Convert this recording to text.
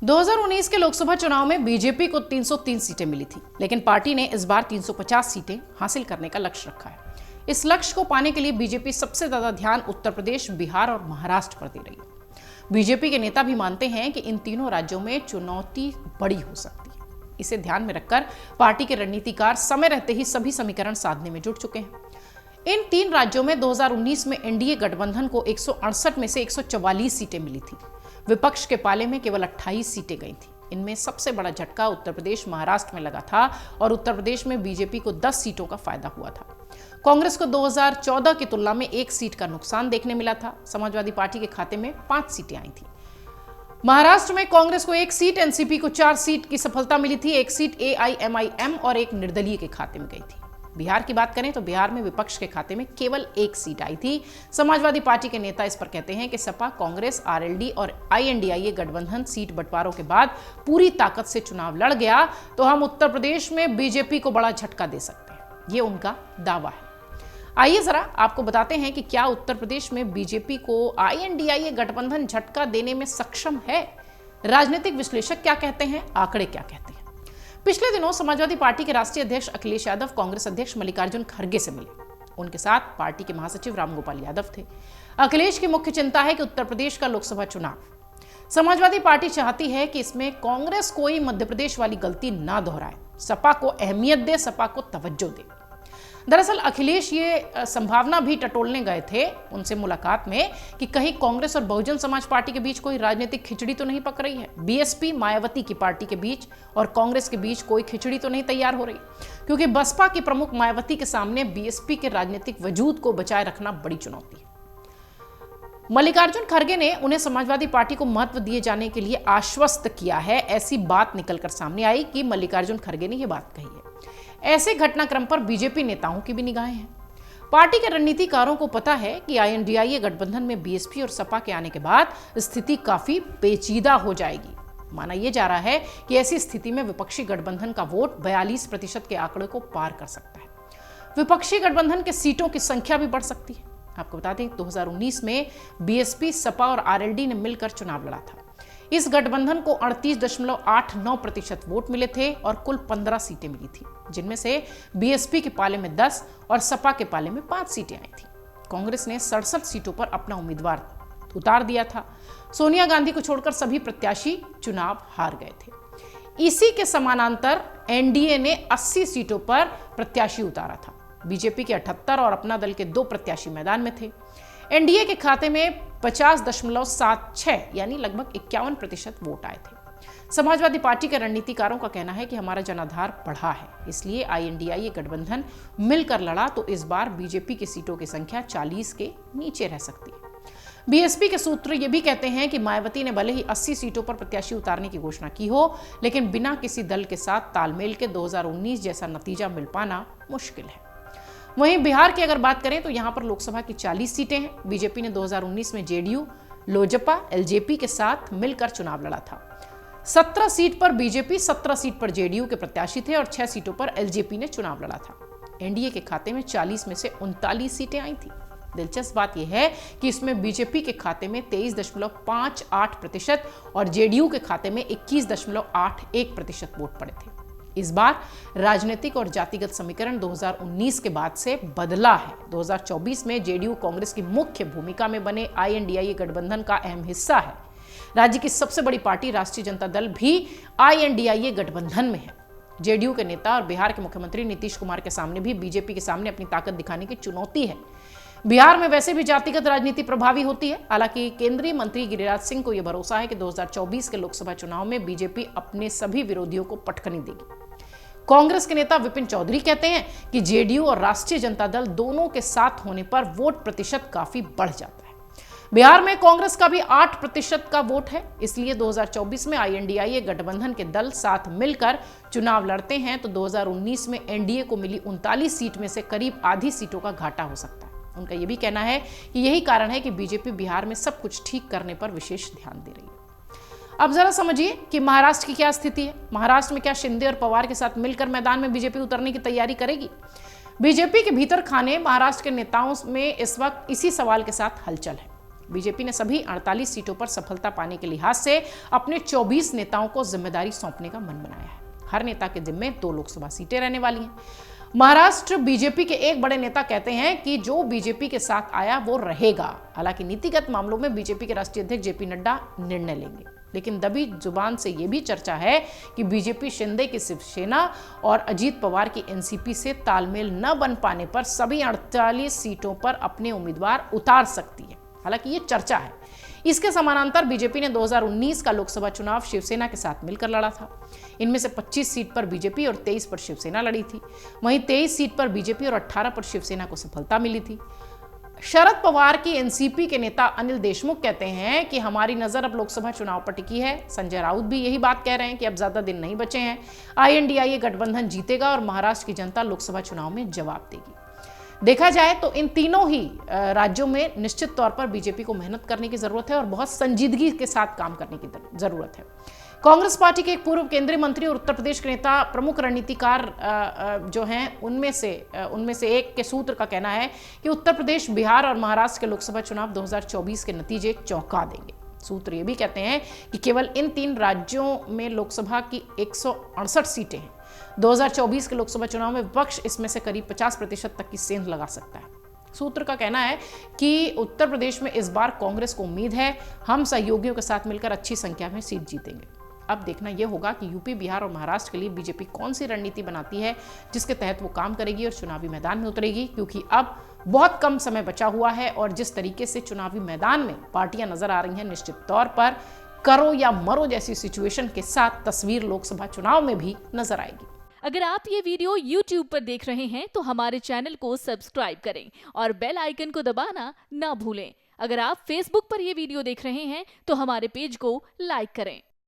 2019 के लोकसभा चुनाव में बीजेपी को 303 सीटें मिली थी, लेकिन पार्टी ने इस बार 350 सीटें हासिल करने का लक्ष्य रखा है। इस लक्ष्य को पाने के लिए बीजेपी सबसे ज्यादा ध्यान उत्तर प्रदेश, बिहार और महाराष्ट्र पर दे रही है। बीजेपी के नेता भी मानते हैं कि इन तीनों राज्यों में चुनौती बड़ी हो सकती है। इसे ध्यान में रखकर पार्टी के रणनीतिकार समय रहते ही सभी समीकरण साधने में जुट चुके हैं। इन तीन राज्यों में 2019 में एनडीए गठबंधन को 168 में से 144 सीटें मिली थी। विपक्ष के पाले में केवल 28 सीटें गई थी। इनमें सबसे बड़ा झटका उत्तर प्रदेश, महाराष्ट्र में लगा था और उत्तर प्रदेश में बीजेपी को 10 सीटों का फायदा हुआ था। कांग्रेस को 2014 की तुलना में 1 सीट का नुकसान देखने मिला था। समाजवादी पार्टी के खाते में 5 सीटें आई थी। महाराष्ट्र में कांग्रेस को 1 सीट, एनसीपी को 4 सीट की सफलता मिली थी। 1 सीट एआईएमआईएम और 1 निर्दलीय के खाते में गई थी। बिहार की बात करें तो बिहार में विपक्ष के खाते में केवल 1 सीट आई थी। समाजवादी पार्टी के नेता इस पर कहते हैं कि सपा, कांग्रेस, आरएलडी और आईएनडीआईए गठबंधन सीट बंटवारों के बाद पूरी ताकत से चुनाव लड़ गया तो हम उत्तर प्रदेश में बीजेपी को बड़ा झटका दे सकते हैं। ये उनका दावा है। आइए जरा आपको बताते हैं कि क्या उत्तर प्रदेश में बीजेपी को आईएनडीआईए गठबंधन झटका देने में सक्षम है। राजनीतिक विश्लेषक क्या कहते हैं, आंकड़े क्या कहते हैं। पिछले दिनों समाजवादी पार्टी के राष्ट्रीय अध्यक्ष अखिलेश यादव कांग्रेस अध्यक्ष मल्लिकार्जुन खड़गे से मिले। उनके साथ पार्टी के महासचिव रामगोपाल यादव थे। अखिलेश की मुख्य चिंता है कि उत्तर प्रदेश का लोकसभा चुनाव, समाजवादी पार्टी चाहती है कि इसमें कांग्रेस कोई मध्य प्रदेश वाली गलती ना दोहराए, सपा को अहमियत दे, सपा को तवज्जो दे। दरअसल अखिलेश ये संभावना भी टटोलने गए थे उनसे मुलाकात में कि कहीं कांग्रेस और बहुजन समाज पार्टी के बीच कोई राजनीतिक खिचड़ी तो नहीं पक रही है। बीएसपी मायावती की पार्टी के बीच और कांग्रेस के बीच कोई खिचड़ी तो नहीं तैयार हो रही, क्योंकि बसपा की प्रमुख मायावती के सामने बीएसपी के राजनीतिक वजूद को बचाए रखना बड़ी चुनौती है। मल्लिकार्जुन खड़गे ने उन्हें समाजवादी पार्टी को महत्व दिए जाने के लिए आश्वस्त किया है। ऐसी बात निकलकर सामने आई कि मल्लिकार्जुन खड़गे ने यह बात कही है। ऐसे घटनाक्रम पर बीजेपी नेताओं की भी निगाहें हैं। पार्टी के रणनीतिकारों को पता है कि आईएनडीआईए गठबंधन में बीएसपी और सपा के आने के बाद स्थिति काफी पेचीदा हो जाएगी। माना यह जा रहा है कि ऐसी स्थिति में विपक्षी गठबंधन का वोट 42% के आंकड़े को पार कर सकता है। विपक्षी गठबंधन के सीटों की संख्या भी बढ़ सकती है। आपको बता दें 2019 में बीएसपी, सपा और आरएलडी ने मिलकर चुनाव लड़ा था। इस गठबंधन को 38.89% वोट मिले थे और कुल 15 सीटें मिली थी, जिनमें से बीएसपी के पाले में 10 और सपा के पाले में 5 सीटें आई थी। कांग्रेस ने 67 सीटों पर अपना उम्मीदवार उतार दिया था। सोनिया गांधी को छोड़कर सभी प्रत्याशी चुनाव हार गए थे। इसी के समानांतर एनडीए ने 80 सीटों पर प्रत्याशी उतारा था। बीजेपी के 78 और अपना दल के 2 प्रत्याशी मैदान में थे। एनडीए के खाते में 50.76 यानी लगभग 51% वोट आए थे। समाजवादी पार्टी के रणनीतिकारों का कहना है कि हमारा जनाधार बढ़ा है, इसलिए आईएनडीआईए गठबंधन मिलकर लड़ा तो इस बार बीजेपी की सीटों की संख्या 40 के नीचे रह सकती है। बीएसपी के सूत्र ये भी कहते हैं कि मायावती ने भले ही 80 सीटों पर प्रत्याशी उतारने की घोषणा की हो, लेकिन बिना किसी दल के साथ तालमेल के 2019 जैसा नतीजा मिल पाना मुश्किल है। वहीं बिहार की अगर बात करें तो यहां पर लोकसभा की 40 सीटें हैं। बीजेपी ने 2019 में जेडीयू, लोजपा, एलजेपी के साथ मिलकर चुनाव लड़ा था। 17 सीट पर बीजेपी, 17 सीट पर जेडीयू के प्रत्याशी थे और 6 सीटों पर एलजेपी ने चुनाव लड़ा था। एनडीए के खाते में 40 में से 39 सीटें आई थी। दिलचस्प बात यह है कि इसमें बीजेपी के खाते में 23.58% और जेडीयू के खाते में 21.81% वोट पड़े थे। इस बार राजनीतिक और जातिगत समीकरण 2019 के बाद से बदला है। 2024 में जेडीयू कांग्रेस की मुख्य भूमिका में बने आईएनडीआईए गठबंधन का अहम हिस्सा है। राज्य की सबसे बड़ी पार्टी राष्ट्रीय जनता दल भी आईएनडीआईए गठबंधन में है। जेडीयू के नेता और बिहार के मुख्यमंत्री नीतीश कुमार के सामने भी बीजेपी के सामने अपनी ताकत दिखाने की चुनौती है। बिहार में वैसे भी जातिगत राजनीति प्रभावी होती है। हालांकि केंद्रीय मंत्री गिरिराज सिंह को यह भरोसा है कि 2024 के लोकसभा चुनाव में बीजेपी अपने सभी विरोधियों को पटखनी देगी। कांग्रेस के नेता विपिन चौधरी कहते हैं कि जेडीयू और राष्ट्रीय जनता दल दोनों के साथ होने पर वोट प्रतिशत काफी बढ़ जाता है। बिहार में कांग्रेस का भी 8% का वोट है, इसलिए 2024 में आईएनडीआईए गठबंधन के दल साथ मिलकर चुनाव लड़ते हैं तो 2019 में एनडीए को मिली 39 सीट में से करीब आधी सीटों का घाटा हो सकता है। उनका यह भी कहना है कि यही कारण है कि बीजेपी बिहार में सब कुछ ठीक करने पर विशेष ध्यान दे रही है। अब जरा समझिए कि महाराष्ट्र की क्या स्थिति है। महाराष्ट्र में क्या शिंदे और पवार के साथ मिलकर मैदान में बीजेपी उतरने की तैयारी करेगी? बीजेपी के भीतर खाने महाराष्ट्र के नेताओं में इस वक्त इसी सवाल के साथ हलचल है। बीजेपी ने सभी 48 सीटों पर सफलता पाने के लिहाज से अपने 24 नेताओं को जिम्मेदारी सौंपने का मन बनाया है। हर नेता के जिम्मे 2 लोकसभा सीटें रहने वाली हैं। महाराष्ट्र बीजेपी के एक बड़े नेता कहते हैं कि जो बीजेपी के साथ आया वो रहेगा। हालांकि नीतिगत मामलों में बीजेपी के राष्ट्रीय अध्यक्ष जेपी नड्डा निर्णय लेंगे, लेकिन दबी जुबान से यह भी चर्चा है कि बीजेपी शिंदे की शिवसेना और अजीत पवार की एनसीपी से तालमेल न बन पाने पर सभी 48 सीटों पर अपने उम्मीदवार उतार सकती है। हालांकि ये चर्चा है। इसके समानांतर बीजेपी ने 2019 का लोकसभा चुनाव शिवसेना के साथ मिलकर लड़ा था। इनमें से 25 सीट पर बीजेपी और 23 पर शिवसेना लड़ी थी। वहीं 23 सीट पर बीजेपी और 18 पर शिवसेना को सफलता मिली थी। शरद पवार की एनसीपी के नेता अनिल देशमुख कहते हैं कि हमारी नजर अब लोकसभा चुनाव पर टिकी है। संजय राउत भी यही बात कह रहे हैं कि अब ज्यादा दिन नहीं बचे हैं। INDIA गठबंधन जीतेगा और महाराष्ट्र की जनता लोकसभा चुनाव में जवाब देगी। देखा जाए तो इन तीनों ही राज्यों में निश्चित तौर पर बीजेपी को मेहनत करने की जरूरत है और बहुत संजीदगी के साथ काम करने की जरूरत है। कांग्रेस पार्टी के एक पूर्व केंद्रीय मंत्री और उत्तर प्रदेश के नेता प्रमुख रणनीतिकार जो हैं उनमें से एक के सूत्र का कहना है कि उत्तर प्रदेश, बिहार और महाराष्ट्र के लोकसभा चुनाव 2024 के नतीजे चौंका देंगे। सूत्र ये भी कहते हैं कि केवल इन 3 राज्यों में लोकसभा की 168 सीटें हैं। 2024 के लोकसभा चुनाव में विपक्ष इसमें से करीब 50% तक की सेंध लगा सकता है। सूत्र का कहना है कि उत्तर प्रदेश में इस बार कांग्रेस को उम्मीद है हम सहयोगियों के साथ मिलकर अच्छी संख्या में सीट जीतेंगे। अब देखना यह होगा कि यूपी, बिहार और महाराष्ट्र के लिए बीजेपी कौन सी रणनीति बनाती है जिसके तहत वो काम करेगी और चुनावी मैदान में उतरेगी, क्योंकि अब बहुत कम समय बचा हुआ है और जिस तरीके से चुनावी मैदान में पार्टियां नजर आ रही हैं, निश्चित तौर पर करो या मरो जैसी सिचुएशन के साथ तस्वीर लोकसभा चुनाव में भी नजर आएगी। अगर आप ये वीडियो YouTube पर देख रहे हैं तो हमारे चैनल को सब्सक्राइब करें और बेल आइकन को दबाना ना भूलें। अगर आप Facebook पर ये वीडियो देख रहे हैं तो हमारे पेज को लाइक करें।